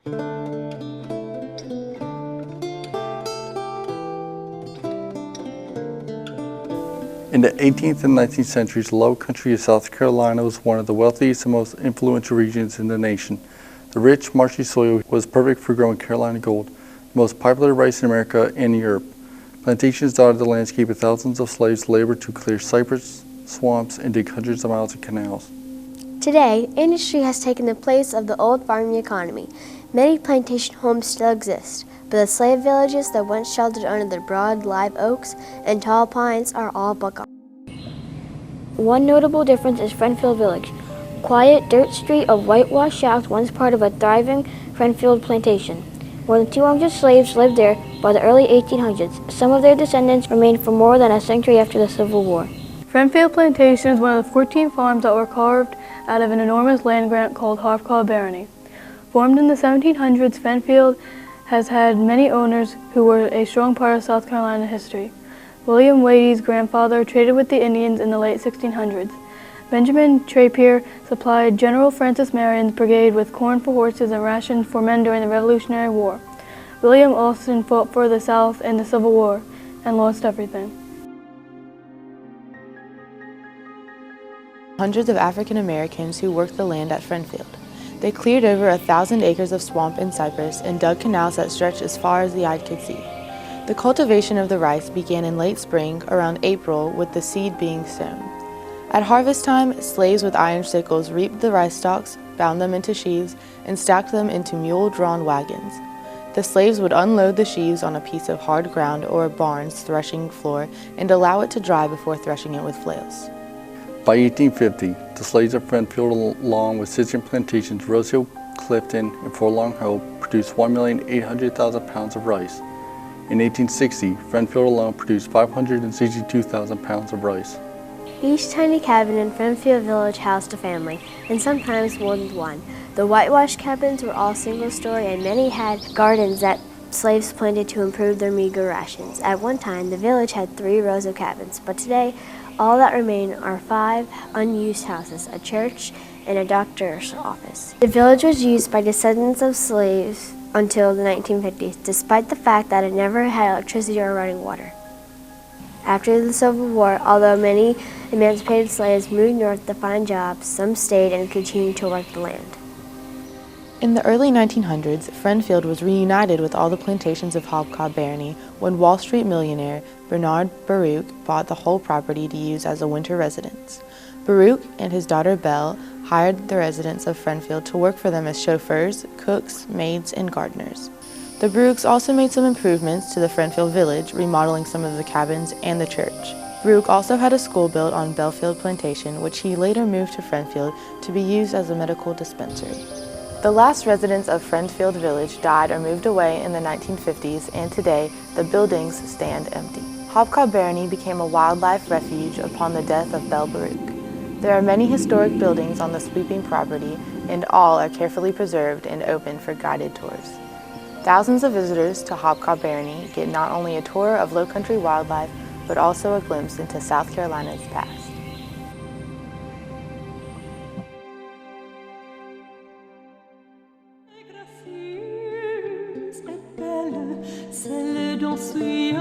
In the 18th and 19th centuries, the Lowcountry of South Carolina was one of the wealthiest and most influential regions in the nation. The rich, marshy soil was perfect for growing Carolina gold, the most popular rice in America and Europe. Plantations dotted the landscape and thousands of slaves labored to clear cypress swamps and dig hundreds of miles of canals. Today, industry has taken the place of the old farming economy. Many plantation homes still exist, but the slave villages that once sheltered under the broad live oaks and tall pines are all but gone. One notable difference is Friendfield Village. Quiet dirt street of whitewashed shacks, once part of a thriving Friendfield plantation. More than 200 slaves lived there by the early 1800s. Some of their descendants remained for more than a century after the Civil War. Friendfield Plantation is one of the 14 farms that were carved out of an enormous land grant called Hobcob Barony. Formed in the 1700s, Friendfield has had many owners who were a strong part of South Carolina history. William Wade's grandfather traded with the Indians in the late 1600s. Benjamin Trapier supplied General Francis Marion's brigade with corn for horses and rations for men during the Revolutionary War. William Austin fought for the South in the Civil War and lost everything. Hundreds of African Americans who worked the land at Friendfield. They cleared over 1,000 acres of swamp and cypress and dug canals that stretched as far as the eye could see. The cultivation of the rice began in late spring, around April, with the seed being sown. At harvest time, slaves with iron sickles reaped the rice stalks, bound them into sheaves, and stacked them into mule-drawn wagons. The slaves would unload the sheaves on a piece of hard ground or a barn's threshing floor and allow it to dry before threshing it with flails. By 1850, the slaves of Friendfield, along with sister plantations Rosehill, Clifton, and Fort Long Hope, produced 1,800,000 pounds of rice. In 1860, Friendfield alone produced 562,000 pounds of rice. Each tiny cabin in Friendfield Village housed a family, and sometimes more than one. The whitewashed cabins were all single-story, and many had gardens that slaves planted to improve their meager rations. At one time, the village had 3 rows of cabins, but today, all that remain are 5 unused houses, a church, and a doctor's office. The village was used by descendants of slaves until the 1950s, despite the fact that it never had electricity or running water. After the Civil War, although many emancipated slaves moved north to find jobs, some stayed and continued to work the land. In the early 1900s, Friendfield was reunited with all the plantations of Hobcob Barony when Wall Street millionaire Belle Baruch bought the whole property to use as a winter residence. Baruch and his daughter Belle hired the residents of Friendfield to work for them as chauffeurs, cooks, maids, and gardeners. The Baruchs also made some improvements to the Friendfield Village, remodeling some of the cabins and the church. Baruch also had a school built on Bellefield Plantation, which he later moved to Friendfield to be used as a medical dispensary. The last residents of Friendfield Village died or moved away in the 1950s, and today the buildings stand empty. Hobcob Barony became a wildlife refuge upon the death of Belle Baruch. There are many historic buildings on the sweeping property, and all are carefully preserved and open for guided tours. Thousands of visitors to Hobcob Barony get not only a tour of lowcountry wildlife, but also a glimpse into South Carolina's past. Celle dont suit